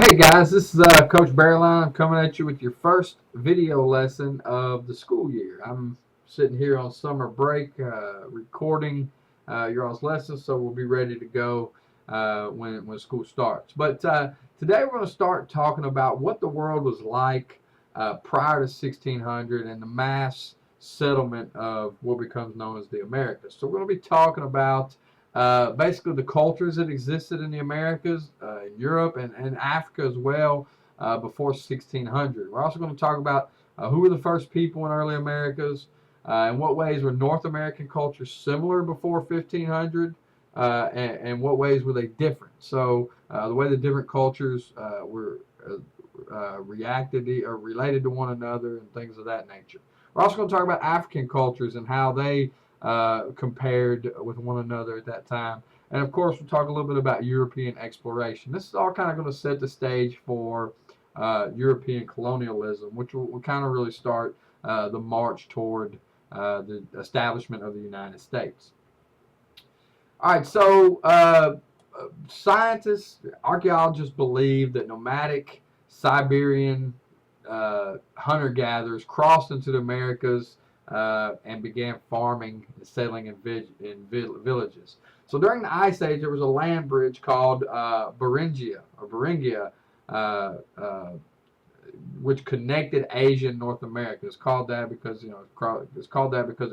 Hey guys, this is Coach Barreline. I'm coming at you with your first video lesson of the school year. I'm sitting here on summer break recording your all's lessons, so we'll be ready to go when school starts. But today we're going to start talking about what the world was like prior to 1600 and the mass settlement of what becomes known as the Americas. So we're going to be talking about basically the cultures that existed in the Americas, in Europe, and Africa as well before 1600. We're also going to talk about who were the first people in early Americas, in what ways were North American cultures similar before 1500, and what ways were they different. So the way the different cultures were reacted or related to one another and things of that nature. We're also going to talk about African cultures and how they compared with one another at that time. And of course, we'll talk a little bit about European exploration. This is all kind of going to set the stage for European colonialism, which will kind of really start the march toward the establishment of the United States. All right, so scientists, archaeologists believe that nomadic Siberian hunter-gatherers crossed into the Americas and began farming and settling in villages. So during the Ice Age, there was a land bridge called Beringia, uh, uh, which connected Asia and North America. It's called that because it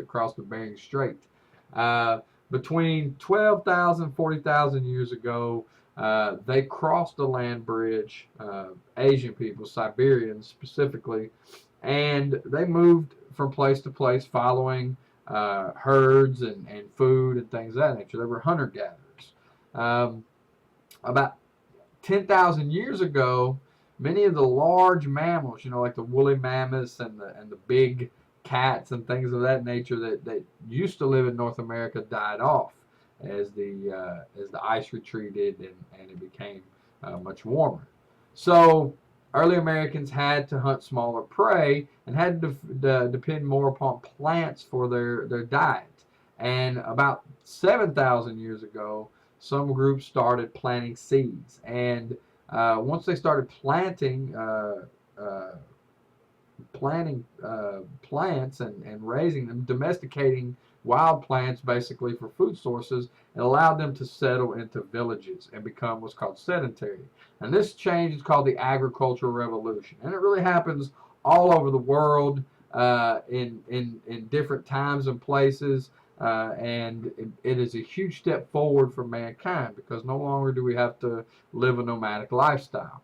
crossed the Bering Strait. Uh, Between 12,000 40,000 years ago, they crossed the land bridge, Asian people, Siberians specifically, and they moved from place to place following herds and food and things of that nature. They were hunter gatherers. About 10,000 years ago, many of the large mammals, like the woolly mammoths and the big cats and things of that nature that used to live in North America died off as the ice retreated and it became much warmer. So early Americans had to hunt smaller prey and had to depend more upon plants for their diet. And about 7,000 years ago, some groups started planting seeds. And once they started planting plants and raising them, domesticating wild plants basically for food sources, it allowed them to settle into villages and become what's called sedentary. And this change is called the agricultural revolution. And it really happens all over the world in different times and places. And it is a huge step forward for mankind because no longer do we have to live a nomadic lifestyle.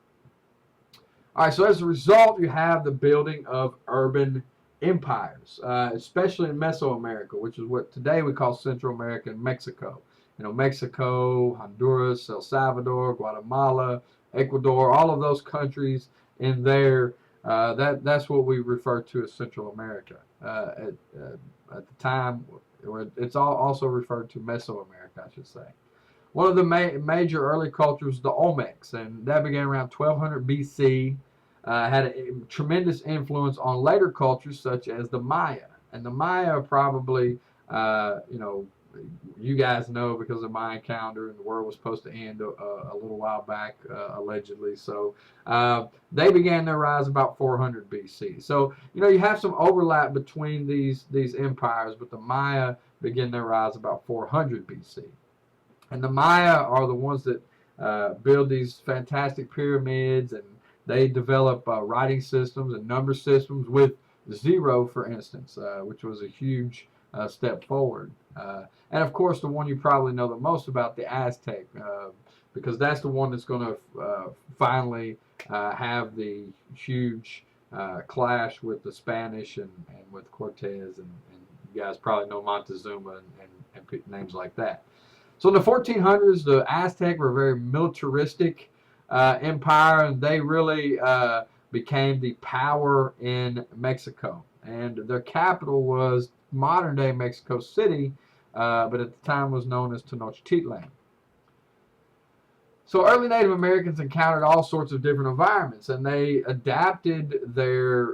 All right, so as a result, you have the building of urban empires, especially in Mesoamerica, which is what today we call Central America and Mexico. Mexico, Honduras, El Salvador, Guatemala, Ecuador, all of those countries in there, that's what we refer to as Central America. At the time, it's also referred to Mesoamerica, I should say. One of the major early cultures, the Olmecs, and that began around 1200 BC, had a tremendous influence on later cultures such as the Maya. And the Maya probably, you guys know because of the Mayan calendar, and the world was supposed to end a little while back, allegedly. So they began their rise about 400 BC. So, you have some overlap between these empires, but the Maya began their rise about 400 BC. And the Maya are the ones that build these fantastic pyramids, and they develop writing systems and number systems with zero, for instance, which was a huge step forward. And of course, the one you probably know the most about, the Aztec, because that's the one that's going to finally have the huge clash with the Spanish and with Cortez, and you guys probably know Montezuma and names like that. So in the 1400s, the Aztec were a very militaristic empire, and they really became the power in Mexico. And their capital was modern-day Mexico City, but at the time was known as Tenochtitlan. So early Native Americans encountered all sorts of different environments, and they adapted their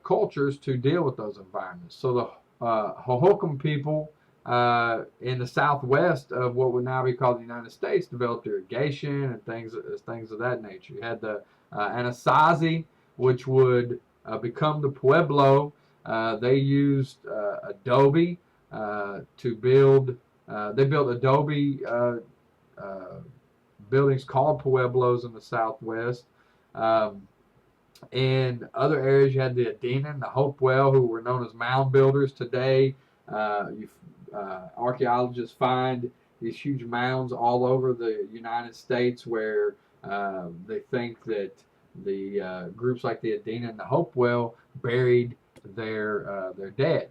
cultures to deal with those environments. So the Hohokam people in the southwest of what would now be called the United States developed irrigation and things of that nature. You had the Anasazi, which would become the Pueblo. They used adobe to build. They built adobe buildings called Pueblos in the southwest. In other areas, you had the Adena and the Hopewell, who were known as mound builders. Today, archaeologists find these huge mounds all over the United States where they think that the groups like the Adena and the Hopewell buried their dead.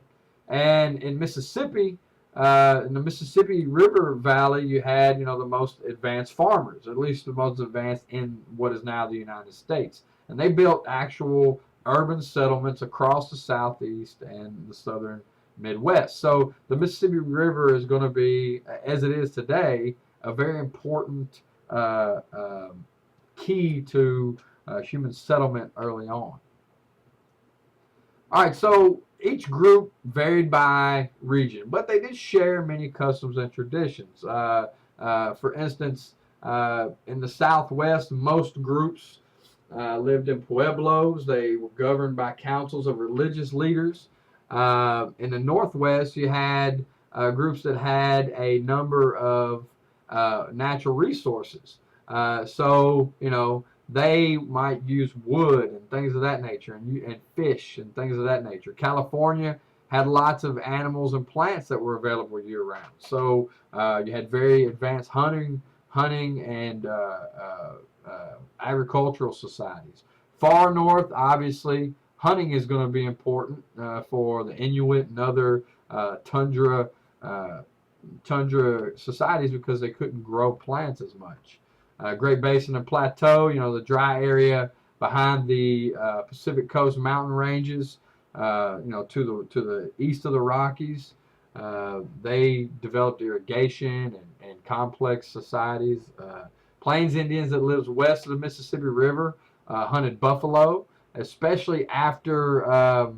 And in Mississippi, in the Mississippi River Valley, you had the most advanced farmers, at least the most advanced in what is now the United States. And they built actual urban settlements across the southeast and the southern Midwest. So the Mississippi River is going to be, as it is today, a very important key to human settlement early on. All right, so each group varied by region, but they did share many customs and traditions. For instance, in the Southwest, most groups lived in pueblos. They were governed by councils of religious leaders. In the Northwest, you had groups that had a number of natural resources. So, they might use wood and things of that nature, and fish and things of that nature. California had lots of animals and plants that were available year-round. So you had very advanced hunting and agricultural societies. Far north, obviously, hunting is going to be important for the Inuit and other tundra societies because they couldn't grow plants as much. Great Basin and Plateau, the dry area behind the Pacific Coast mountain ranges, to the east of the Rockies. They developed irrigation and complex societies. Plains Indians that lived west of the Mississippi River hunted buffalo, especially after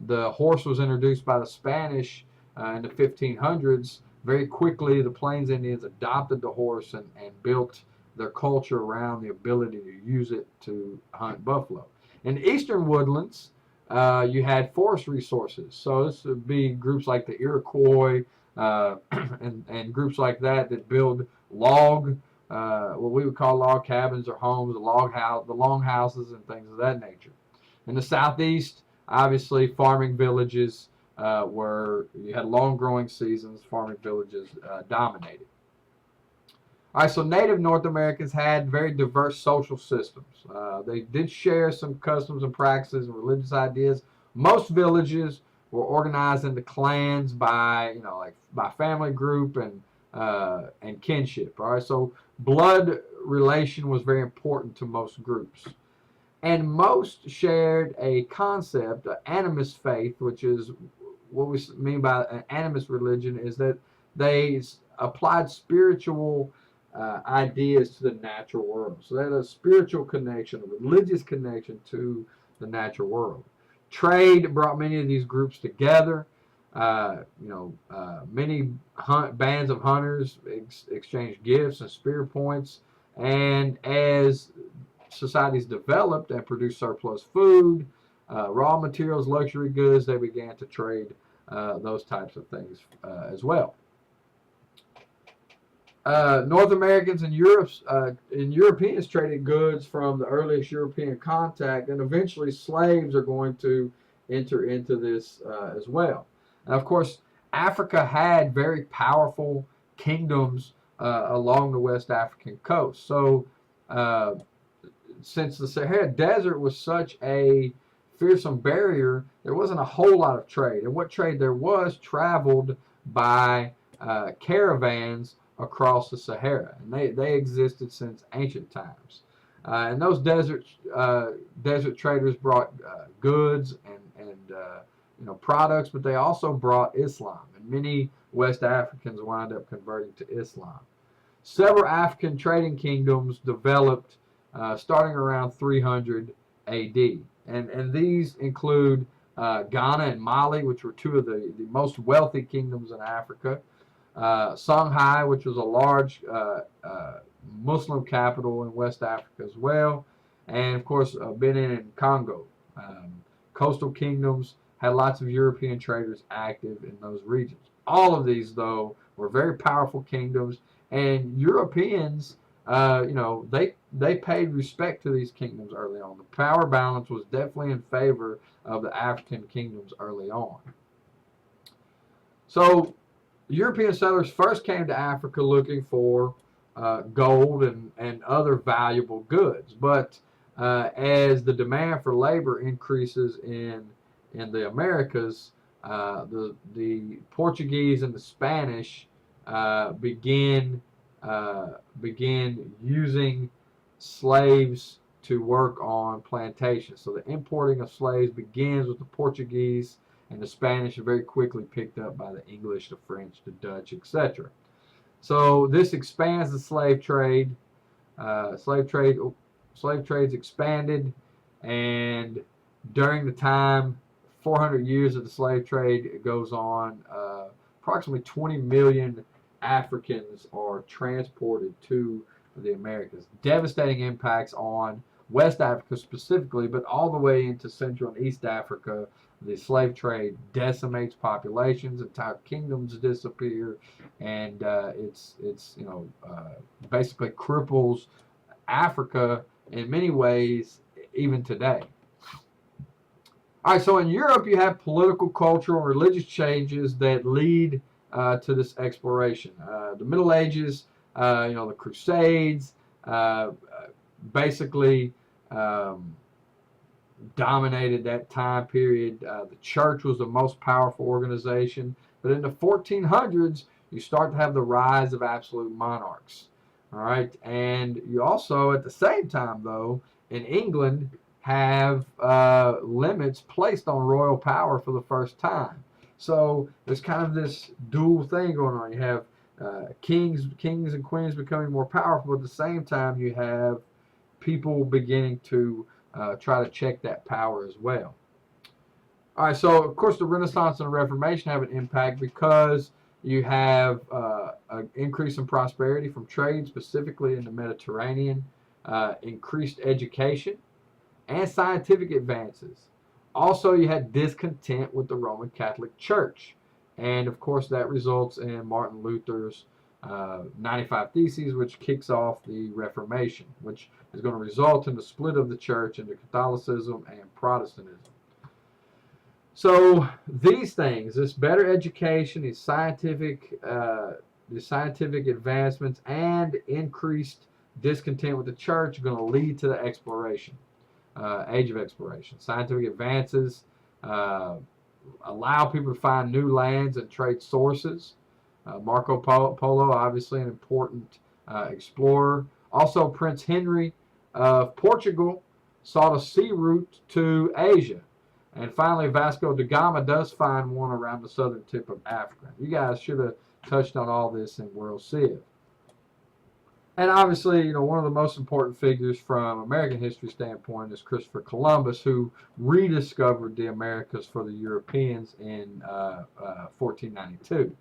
the horse was introduced by the Spanish in the 1500s. Very quickly, the Plains Indians adopted the horse and built their culture around the ability to use it to hunt buffalo. In the eastern woodlands, you had forest resources. So this would be groups like the Iroquois and groups like that build what we would call log cabins or homes, the longhouses and things of that nature. In the southeast, obviously farming villages where you had long growing seasons, farming villages dominated. All right, so Native North Americans had very diverse social systems. They did share some customs and practices and religious ideas. Most villages were organized into clans by, by family group and kinship. All right, so blood relation was very important to most groups. And most shared a concept, an animist faith, which is what we mean by an animist religion, is that they applied spiritual ideas to the natural world. So they had a spiritual connection, a religious connection to the natural world. Trade brought many of these groups together. Many bands of hunters exchanged gifts and spear points. And as societies developed and produced surplus food, raw materials, luxury goods, they began to trade those types of things as well. North Americans and Europeans traded goods from the earliest European contact, and eventually slaves are going to enter into this as well. And of course, Africa had very powerful kingdoms along the West African coast. So since the Sahara Desert was such a fearsome barrier, there wasn't a whole lot of trade. And what trade there was traveled by caravans across the Sahara, and they existed since ancient times. And those desert traders brought goods and products, but they also brought Islam, and many West Africans wound up converting to Islam. Several African trading kingdoms developed starting around 300 AD, and these include Ghana and Mali, which were two of the most wealthy kingdoms in Africa. Songhai, which was a large Muslim capital in West Africa as well. And of course, Benin and Congo. Coastal kingdoms had lots of European traders active in those regions. All of these, though, were very powerful kingdoms, and Europeans, they paid respect to these kingdoms early on. The power balance was definitely in favor of the African kingdoms early on. So European settlers first came to Africa looking for gold and other valuable goods. But as the demand for labor increases in the Americas, the Portuguese and the Spanish begin using slaves to work on plantations. So the importing of slaves begins with the Portuguese, and the Spanish are very quickly picked up by the English, the French, the Dutch, etc. So this expands the slave trade. Slave trades expanded, and during the time, 400 years of the slave trade goes on, approximately 20 million Africans are transported to the Americas. Devastating impacts on West Africa specifically, but all the way into Central and East Africa. The slave trade decimates populations, entire kingdoms disappear, and basically cripples Africa in many ways even today. All right, so in Europe you have political, cultural, and religious changes that lead to this exploration. The Middle Ages, the Crusades, basically dominated that time period. The church was the most powerful organization, but in the 1400s you start to have the rise of absolute monarchs. All right, and you also at the same time, though, in England have limits placed on royal power for the first time. So there's kind of this dual thing going on. You have kings and queens becoming more powerful, but at the same time you have people beginning to try to check that power as well. All right, so of course the Renaissance and the Reformation have an impact because you have an increase in prosperity from trade, specifically in the Mediterranean, increased education, and scientific advances. Also, you had discontent with the Roman Catholic Church. And of course, that results in Martin Luther's 95 Theses, which kicks off the Reformation, which is going to result in the split of the church into Catholicism and Protestantism. So these things, this better education, these scientific advancements, and increased discontent with the church are going to lead to the exploration. Age of exploration. Scientific advances allow people to find new lands and trade sources. Marco Polo, obviously an important explorer. Also, Prince Henry of Portugal sought a sea route to Asia. And finally, Vasco da Gama does find one around the southern tip of Africa. You guys should have touched on all this in World Civ. And obviously, one of the most important figures from American history standpoint is Christopher Columbus, who rediscovered the Americas for the Europeans in 1492.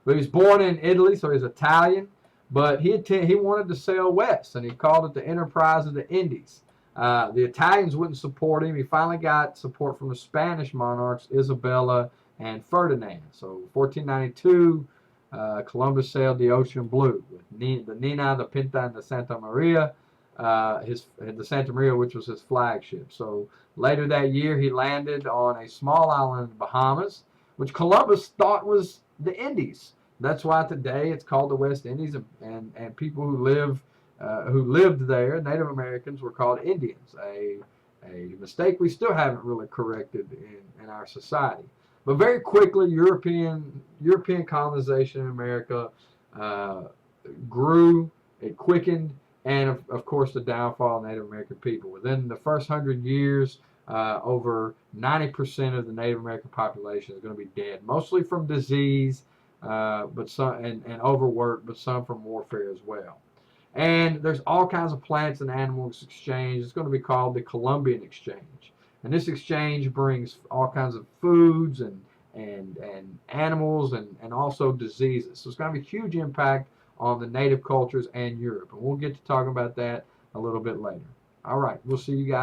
But he was born in Italy, so he's Italian. But he wanted to sail west, and he called it the Enterprise of the Indies. The Italians wouldn't support him. He finally got support from the Spanish monarchs, Isabella and Ferdinand. So 1492. Columbus sailed the ocean blue with the Nina, the Pinta, and the Santa Maria, the Santa Maria, which was his flagship. So later that year, he landed on a small island in the Bahamas, which Columbus thought was the Indies. That's why today it's called the West Indies, and people who lived there, Native Americans, were called Indians. A mistake we still haven't really corrected in our society. But very quickly, European colonization in America grew, it quickened, and of course the downfall of Native American people. Within the first 100 years, over 90% of the Native American population is going to be dead, mostly from disease, but some and overwork, but some from warfare as well. And there's all kinds of plants and animals exchange. It's going to be called the Columbian Exchange. And this exchange brings all kinds of foods and animals and also diseases. So it's going to have a huge impact on the native cultures and Europe. And we'll get to talk about that a little bit later. All right, we'll see you guys.